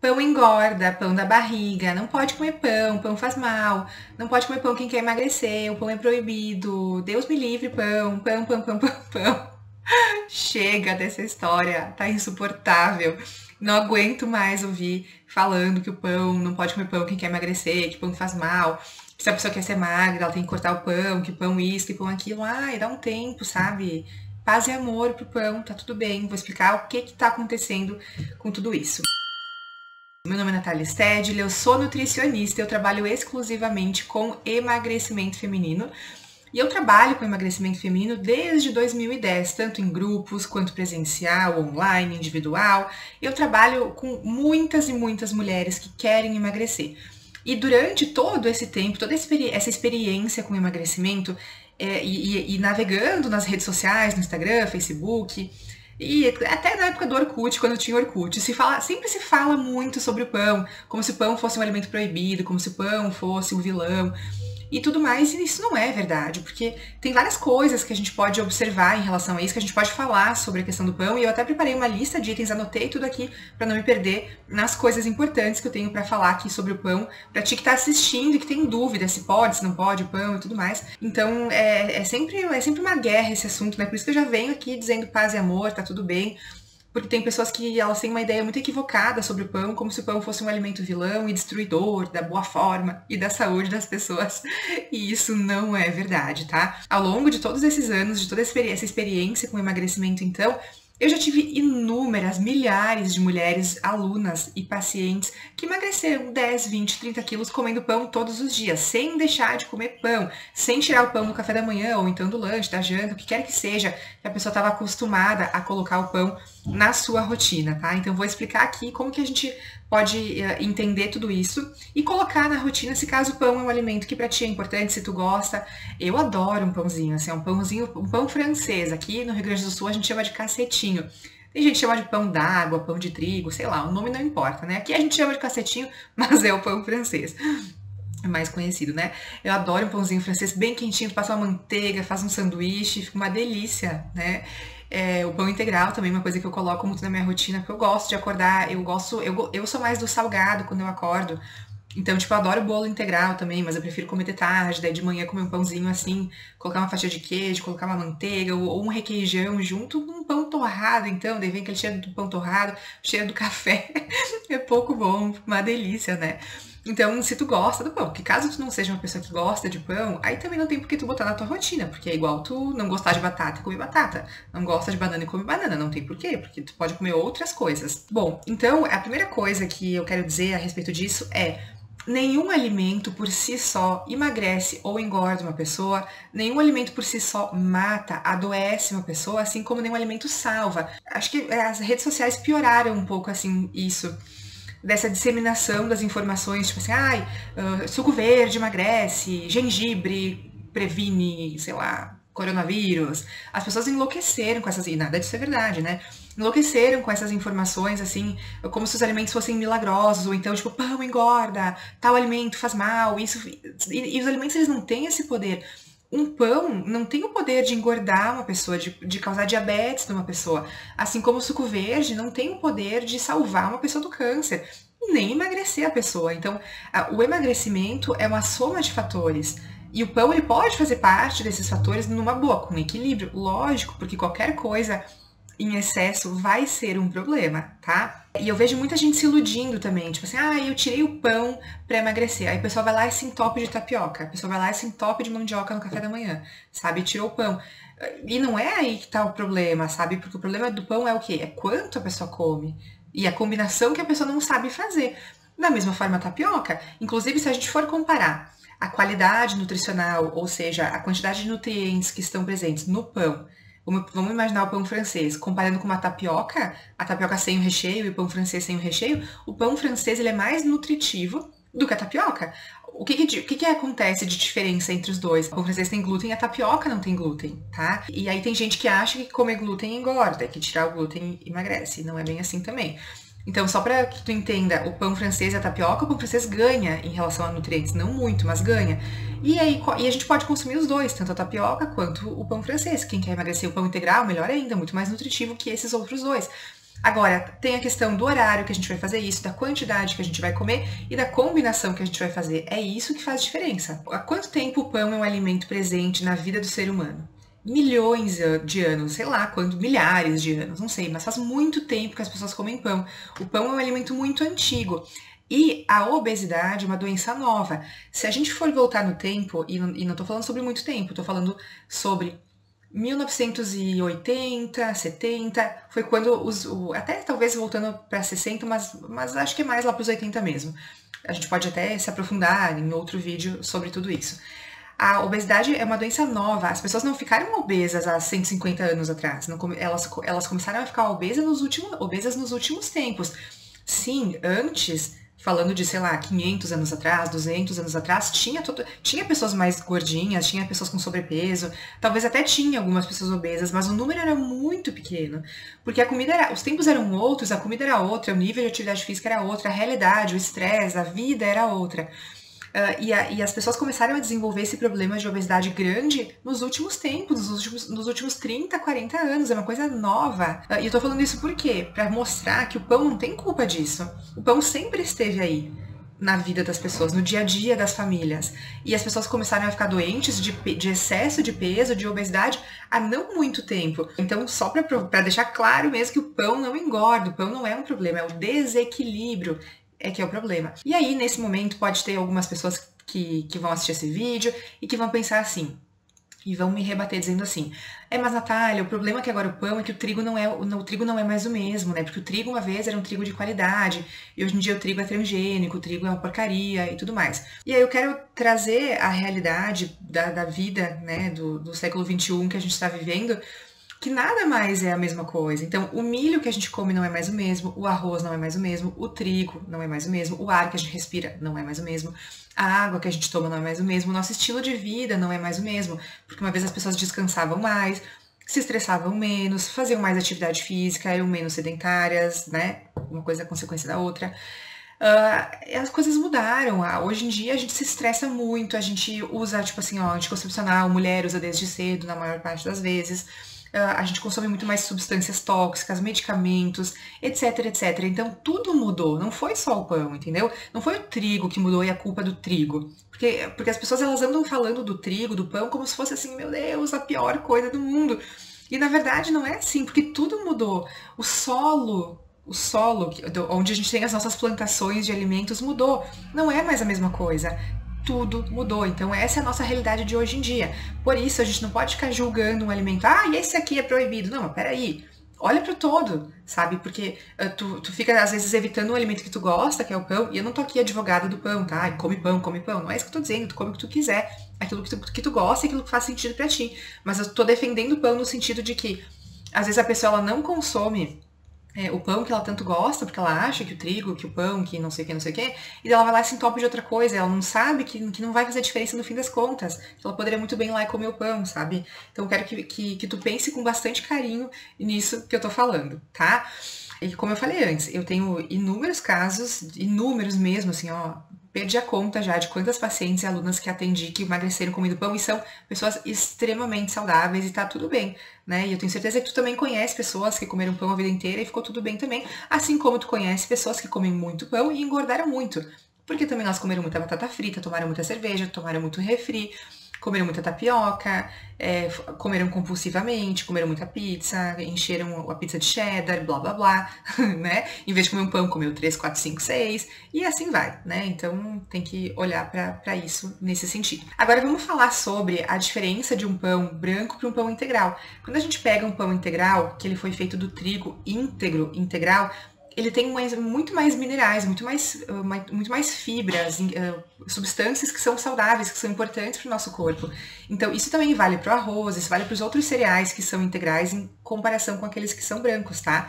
Pão engorda, pão da barriga, não pode comer pão, pão faz mal, não pode comer pão quem quer emagrecer, o pão é proibido, Deus me livre, pão, pão, pão, pão, pão, pão. Chega dessa história, tá insuportável. Não aguento mais ouvir falando que o pão, não pode comer pão quem quer emagrecer, que pão faz mal, que se a pessoa quer ser magra, ela tem que cortar o pão, que pão isso, que pão aquilo. Ai, dá um tempo, sabe? Paz e amor pro pão, tá tudo bem. Vou explicar o que tá acontecendo com tudo isso. Meu nome é Natália Stedley, eu sou nutricionista, eu trabalho exclusivamente com emagrecimento feminino. E eu trabalho com emagrecimento feminino desde 2010, tanto em grupos quanto presencial, online, individual. Eu trabalho com muitas e muitas mulheres que querem emagrecer. E durante todo esse tempo, toda essa experiência com emagrecimento, e navegando nas redes sociais, no Instagram, Facebook, e até na época do Orkut, quando tinha Orkut, sempre se fala muito sobre o pão, como se o pão fosse um alimento proibido, como se o pão fosse um vilão e tudo mais, e isso não é verdade, porque tem várias coisas que a gente pode observar em relação a isso, que a gente pode falar sobre a questão do pão, e eu até preparei uma lista de itens, anotei tudo aqui para não me perder nas coisas importantes que eu tenho para falar aqui sobre o pão, para ti que tá assistindo e que tem dúvida se pode, se não pode o pão e tudo mais. Então é sempre uma guerra esse assunto, né? Por isso que eu já venho aqui dizendo paz e amor, tá tudo bem. Porque tem pessoas que elas têm uma ideia muito equivocada sobre o pão, como se o pão fosse um alimento vilão e destruidor da boa forma e da saúde das pessoas. E isso não é verdade, tá? Ao longo de todos esses anos, de toda essa experiência com emagrecimento, então, eu já tive inúmeras, milhares de mulheres, alunas e pacientes que emagreceram 10, 20, 30 quilos comendo pão todos os dias, sem deixar de comer pão, sem tirar o pão do café da manhã ou então do lanche, da janta, o que quer que seja, que a pessoa estava acostumada a colocar o pão na sua rotina, tá? Então vou explicar aqui como que a gente pode entender tudo isso e colocar na rotina se caso o pão é um alimento que pra ti é importante, se tu gosta. Eu adoro um pãozinho, assim, um pão francês. Aqui no Rio Grande do Sul a gente chama de cacetinho. Tem gente que chama de pão d'água, pão de trigo, sei lá, o nome não importa, né? Aqui a gente chama de cacetinho, mas é o pão francês. É mais conhecido, né? Eu adoro um pãozinho francês bem quentinho, tu passa uma manteiga, faz um sanduíche, fica uma delícia, né? O pão integral também é uma coisa que eu coloco muito na minha rotina, porque eu gosto de acordar, eu sou mais do salgado quando eu acordo. Então, tipo, eu adoro bolo integral também, mas eu prefiro comer de tarde, daí de manhã comer um pãozinho assim, colocar uma fatia de queijo, colocar uma manteiga ou um requeijão junto com um pão torrado, então, daí vem aquele cheiro do pão torrado, cheiro do café, é pouco bom, uma delícia, né? Então, se tu gosta do pão, porque caso tu não seja uma pessoa que gosta de pão, aí também não tem por que tu botar na tua rotina, porque é igual tu não gostar de batata e comer batata, não gosta de banana e comer banana, não tem por quê, porque tu pode comer outras coisas. Bom, então, a primeira coisa que eu quero dizer a respeito disso é: nenhum alimento por si só emagrece ou engorda uma pessoa, nenhum alimento por si só mata, adoece uma pessoa, assim como nenhum alimento salva. Acho que as redes sociais pioraram um pouco assim isso, dessa disseminação das informações, tipo assim, suco verde emagrece, gengibre previne, sei lá, coronavírus. As pessoas enlouqueceram com essas, e nada disso é verdade, né? Enlouqueceram com essas informações, assim, como se os alimentos fossem milagrosos, ou então, tipo, pão engorda, tal alimento faz mal, isso. E os alimentos, eles não têm esse poder. Um pão não tem o poder de engordar uma pessoa, de causar diabetes numa pessoa. Assim como o suco verde não tem o poder de salvar uma pessoa do câncer, nem emagrecer a pessoa. Então, o emagrecimento é uma soma de fatores. E o pão, ele pode fazer parte desses fatores numa boa, com equilíbrio, lógico, porque qualquer coisa em excesso vai ser um problema, tá? E eu vejo muita gente se iludindo também, tipo assim, eu tirei o pão pra emagrecer. Aí o pessoal vai lá e se entope de tapioca, a pessoa vai lá e se entope de mandioca no café da manhã, sabe? Tirou o pão. E não é aí que tá o problema, sabe? Porque o problema do pão é o quê? É quanto a pessoa come. E a combinação que a pessoa não sabe fazer. Da mesma forma a tapioca, inclusive se a gente for comparar a qualidade nutricional, ou seja, a quantidade de nutrientes que estão presentes no pão, vamos imaginar o pão francês, comparando com uma tapioca, a tapioca sem o recheio e o pão francês sem o recheio, o pão francês ele é mais nutritivo do que a tapioca. O que acontece de diferença entre os dois? O pão francês tem glúten e a tapioca não tem glúten, tá? E aí tem gente que acha que comer glúten engorda, que tirar o glúten emagrece. Não é bem assim também. Então, só para que tu entenda, o pão francês e a tapioca, o pão francês ganha em relação a nutrientes, não muito, mas ganha. E aí a gente pode consumir os dois, tanto a tapioca quanto o pão francês. Quem quer emagrecer o pão integral, melhor ainda, muito mais nutritivo que esses outros dois. Agora, tem a questão do horário que a gente vai fazer isso, da quantidade que a gente vai comer e da combinação que a gente vai fazer. É isso que faz diferença. Há quanto tempo o pão é um alimento presente na vida do ser humano? Milhões de anos, sei lá quanto, milhares de anos, não sei, mas faz muito tempo que as pessoas comem pão. O pão é um alimento muito antigo. E a obesidade é uma doença nova. Se a gente for voltar no tempo, e não tô falando sobre muito tempo, tô falando sobre 1980, 70, foi quando até talvez voltando para 60, mas acho que é mais lá para os 80 mesmo. A gente pode até se aprofundar em outro vídeo sobre tudo isso. A obesidade é uma doença nova. As pessoas não ficaram obesas há 150 anos atrás. Elas começaram a ficar obesas nos últimos tempos. Sim, antes, falando de, sei lá, 500 anos atrás, 200 anos atrás, tinha pessoas mais gordinhas, tinha pessoas com sobrepeso, talvez até tinha algumas pessoas obesas, mas o número era muito pequeno, porque os tempos eram outros, a comida era outra, o nível de atividade física era outra, a realidade, o estresse, a vida era outra. E as pessoas começaram a desenvolver esse problema de obesidade grande nos últimos tempos, nos últimos 30, 40 anos. É uma coisa nova. E eu tô falando isso por quê? Pra mostrar que o pão não tem culpa disso. O pão sempre esteve aí na vida das pessoas, no dia a dia das famílias. E as pessoas começaram a ficar doentes de excesso de peso, de obesidade, há não muito tempo. Então, só pra deixar claro mesmo que o pão não engorda, o pão não é um problema, é o desequilíbrio que é o problema. E aí, nesse momento, pode ter algumas pessoas que vão assistir esse vídeo e que vão pensar assim, e vão me rebater dizendo assim, mas Natália, o problema é que agora o pão é que o trigo não é mais o mesmo, né? Porque o trigo uma vez era um trigo de qualidade, e hoje em dia o trigo é transgênico, o trigo é uma porcaria e tudo mais. E aí eu quero trazer a realidade da vida, né, do século XXI que a gente está vivendo, que nada mais é a mesma coisa. Então, o milho que a gente come não é mais o mesmo, o arroz não é mais o mesmo, o trigo não é mais o mesmo, o ar que a gente respira não é mais o mesmo, a água que a gente toma não é mais o mesmo, o nosso estilo de vida não é mais o mesmo, porque uma vez as pessoas descansavam mais, se estressavam menos, faziam mais atividade física, eram menos sedentárias, né? Uma coisa é consequência da outra. As coisas mudaram. Hoje em dia a gente se estressa muito, a gente usa, tipo assim, anticoncepcional, mulher usa desde cedo, na maior parte das vezes. A gente consome muito mais substâncias tóxicas, medicamentos, etc, etc. Então tudo mudou, não foi só o pão, entendeu? Não foi o trigo que mudou e a culpa do trigo. Porque as pessoas elas andam falando do trigo, do pão, como se fosse assim, meu Deus, a pior coisa do mundo. E na verdade não é assim, porque tudo mudou. O solo onde a gente tem as nossas plantações de alimentos mudou. Não é mais a mesma coisa. Tudo mudou. Então essa é a nossa realidade de hoje em dia. Por isso a gente não pode ficar julgando um alimento. E esse aqui é proibido. Não, mas peraí. Olha pro todo, sabe? Porque tu fica às vezes evitando um alimento que tu gosta, que é o pão. E eu não tô aqui advogada do pão, tá? Come pão, come pão. Não é isso que eu tô dizendo. Tu come o que tu quiser. Aquilo que tu gosta e aquilo que faz sentido pra ti. Mas eu tô defendendo o pão no sentido de que às vezes a pessoa ela não consome o pão que ela tanto gosta, porque ela acha que o trigo, que o pão, que não sei o que, e ela vai lá e se entope de outra coisa, ela não sabe que não vai fazer diferença no fim das contas, que ela poderia muito bem ir lá e comer o pão, sabe? Então eu quero que tu pense com bastante carinho nisso que eu tô falando, tá? E como eu falei antes, eu tenho inúmeros casos, inúmeros mesmo, assim, perdi a conta já de quantas pacientes e alunas que atendi que emagreceram comendo pão e são pessoas extremamente saudáveis e tá tudo bem, né? E eu tenho certeza que tu também conhece pessoas que comeram pão a vida inteira e ficou tudo bem também, assim como tu conhece pessoas que comem muito pão e engordaram muito, porque também elas comeram muita batata frita, tomaram muita cerveja, tomaram muito refri, comeram muita tapioca, comeram compulsivamente, comeram muita pizza, encheram a pizza de cheddar, blá blá blá, né? Em vez de comer um pão, comeu 3, 4, 5, 6, e assim vai, né? Então tem que olhar pra isso nesse sentido. Agora vamos falar sobre a diferença de um pão branco para um pão integral. Quando a gente pega um pão integral, que ele foi feito do trigo íntegro, integral, ele tem muito mais minerais, muito mais fibras, substâncias que são saudáveis, que são importantes para o nosso corpo. Então, isso também vale para o arroz, isso vale para os outros cereais que são integrais em comparação com aqueles que são brancos, tá?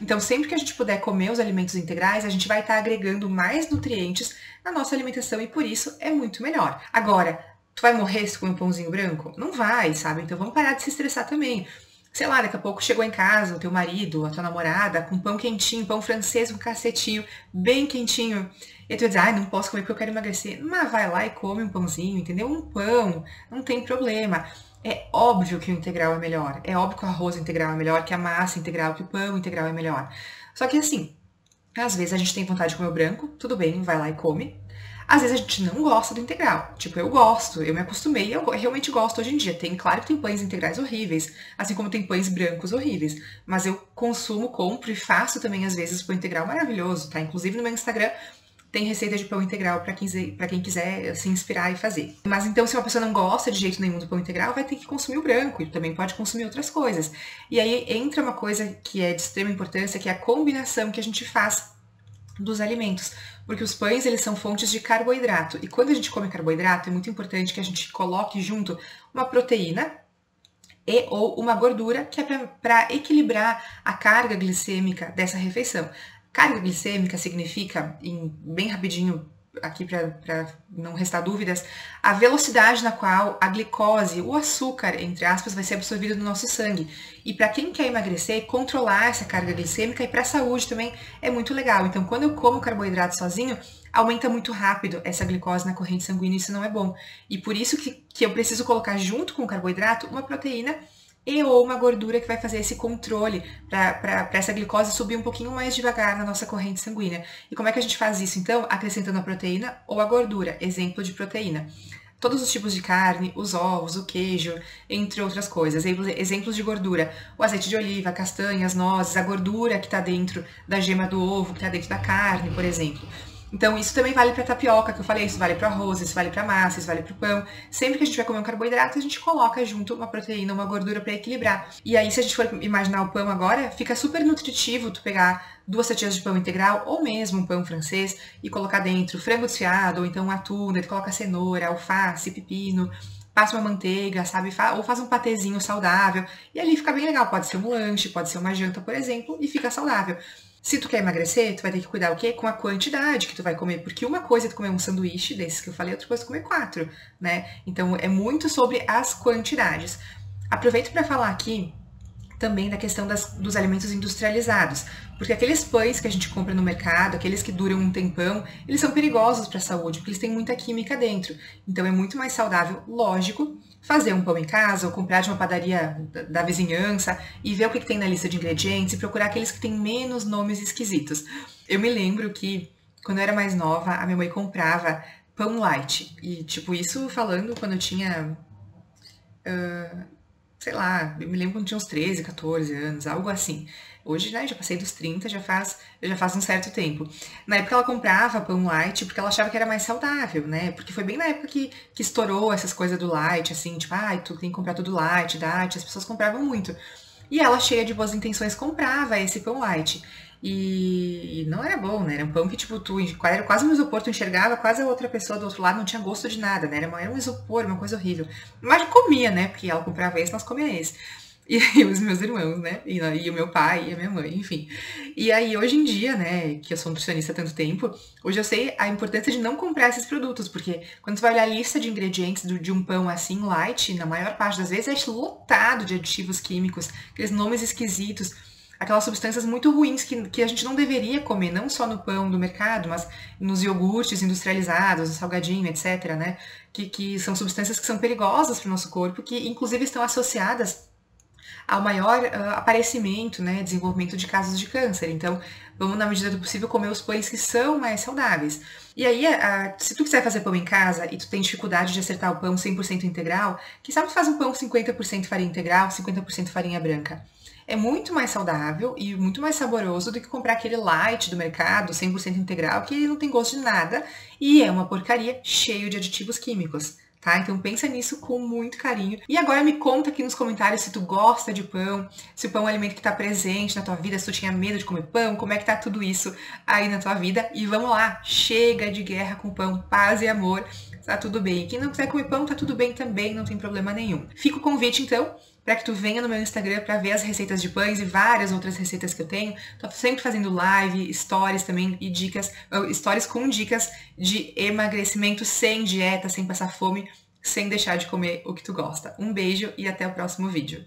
Então, sempre que a gente puder comer os alimentos integrais, a gente vai estar agregando mais nutrientes na nossa alimentação e por isso é muito melhor. Agora, tu vai morrer se comer um pãozinho branco? Não vai, sabe? Então, vamos parar de se estressar também. Sei lá, daqui a pouco chegou em casa o teu marido, a tua namorada, com pão quentinho, pão francês, um cacetinho, bem quentinho. E tu vai dizer, não posso comer porque eu quero emagrecer. Mas vai lá e come um pãozinho, entendeu? Um pão, não tem problema. É óbvio que o integral é melhor, é óbvio que o arroz integral é melhor, que a massa integral, que o pão integral é melhor. Só que assim, às vezes a gente tem vontade de comer o branco, tudo bem, vai lá e come. Às vezes a gente não gosta do integral. Tipo, eu gosto, eu me acostumei, eu realmente gosto hoje em dia. Claro que tem pães integrais horríveis, assim como tem pães brancos horríveis. Mas eu consumo, compro e faço também, às vezes, pão integral maravilhoso, tá? Inclusive no meu Instagram tem receita de pão integral para quem quiser se inspirar e fazer. Mas então, se uma pessoa não gosta de jeito nenhum do pão integral, vai ter que consumir o branco e também pode consumir outras coisas. E aí entra uma coisa que é de extrema importância, que é a combinação que a gente faz dos alimentos, porque os pães eles são fontes de carboidrato e quando a gente come carboidrato é muito importante que a gente coloque junto uma proteína e ou uma gordura que é para equilibrar a carga glicêmica dessa refeição. Carga glicêmica significa, bem rapidinho aqui para não restar dúvidas, a velocidade na qual a glicose, o açúcar, entre aspas, vai ser absorvido no nosso sangue. E para quem quer emagrecer, controlar essa carga glicêmica e para a saúde também é muito legal. Então, quando eu como carboidrato sozinho, aumenta muito rápido essa glicose na corrente sanguínea e isso não é bom. E por isso que eu preciso colocar junto com o carboidrato uma proteína e ou uma gordura que vai fazer esse controle para essa glicose subir um pouquinho mais devagar na nossa corrente sanguínea. E como é que a gente faz isso, então? Acrescentando a proteína ou a gordura. Exemplo de proteína. Todos os tipos de carne, os ovos, o queijo, entre outras coisas. Exemplos de gordura. O azeite de oliva, castanhas, nozes, a gordura que está dentro da gema do ovo, que está dentro da carne, por exemplo. Então, isso também vale para tapioca, que eu falei, isso vale para arroz, isso vale para massa, isso vale para o pão. Sempre que a gente vai comer um carboidrato, a gente coloca junto uma proteína, uma gordura para equilibrar. E aí, se a gente for imaginar o pão agora, fica super nutritivo tu pegar 2 fatias de pão integral ou mesmo um pão francês e colocar dentro frango desfiado ou então um atum, daí tu coloca cenoura, alface, pepino, passa uma manteiga, sabe? Ou faz um patezinho saudável. E ali fica bem legal. Pode ser um lanche, pode ser uma janta, por exemplo, e fica saudável. Se tu quer emagrecer, tu vai ter que cuidar o quê? Com a quantidade que tu vai comer. Porque uma coisa é tu comer um sanduíche desses que eu falei, outra coisa é comer 4, né? Então, é muito sobre as quantidades. Aproveito para falar aqui também da questão dos alimentos industrializados. Porque aqueles pães que a gente compra no mercado, aqueles que duram um tempão, eles são perigosos para a saúde, porque eles têm muita química dentro. Então é muito mais saudável, lógico, fazer um pão em casa ou comprar de uma padaria da vizinhança e ver o que tem na lista de ingredientes e procurar aqueles que têm menos nomes esquisitos. Eu me lembro que, quando eu era mais nova, a minha mãe comprava pão light. E, tipo, isso falando quando eu tinha... sei lá, eu me lembro quando tinha uns 13, 14 anos, algo assim. Hoje, né, já passei dos 30, já faz um certo tempo. Na época ela comprava pão light porque ela achava que era mais saudável, né? Porque foi bem na época que estourou essas coisas do light, assim, tipo, tu tem que comprar tudo light, as pessoas compravam muito. E ela, cheia de boas intenções, comprava esse pão light. E não era bom, né? Era um pão que, tipo, era quase um isopor, tu enxergava quase a outra pessoa do outro lado, não tinha gosto de nada, né? Era um isopor, uma coisa horrível. Mas comia, né? Porque ela comprava esse, nós comia esse. E os meus irmãos, né? E o meu pai e a minha mãe, enfim. E aí, hoje em dia, né, que eu sou nutricionista há tanto tempo, hoje eu sei a importância de não comprar esses produtos, porque quando tu vai olhar a lista de ingredientes de um pão assim, light, na maior parte das vezes é lotado de aditivos químicos, aqueles nomes esquisitos, aquelas substâncias muito ruins que a gente não deveria comer, não só no pão do mercado, mas nos iogurtes industrializados, no salgadinho, etc, né? Que são substâncias que são perigosas para o nosso corpo, que inclusive estão associadas ao maior aparecimento, né, desenvolvimento de casos de câncer. Então, vamos, na medida do possível, comer os pães que são mais saudáveis. E aí, se tu quiser fazer pão em casa e tu tem dificuldade de acertar o pão 100% integral, quem sabe tu faz um pão 50% farinha integral, 50% farinha branca. É muito mais saudável e muito mais saboroso do que comprar aquele light do mercado, 100% integral, que não tem gosto de nada e é uma porcaria cheio de aditivos químicos. Tá? Então pensa nisso com muito carinho. E agora me conta aqui nos comentários se tu gosta de pão, se o pão é um alimento que está presente na tua vida, se tu tinha medo de comer pão, como é que tá tudo isso aí na tua vida. E vamos lá, chega de guerra com pão, paz e amor, tá tudo bem. Quem não quiser comer pão, tá tudo bem também, não tem problema nenhum. Fica o convite então, para que tu venha no meu Instagram para ver as receitas de pães e várias outras receitas que eu tenho. Tô sempre fazendo live, stories também e dicas, stories com dicas de emagrecimento sem dieta, sem passar fome, sem deixar de comer o que tu gosta. Um beijo e até o próximo vídeo.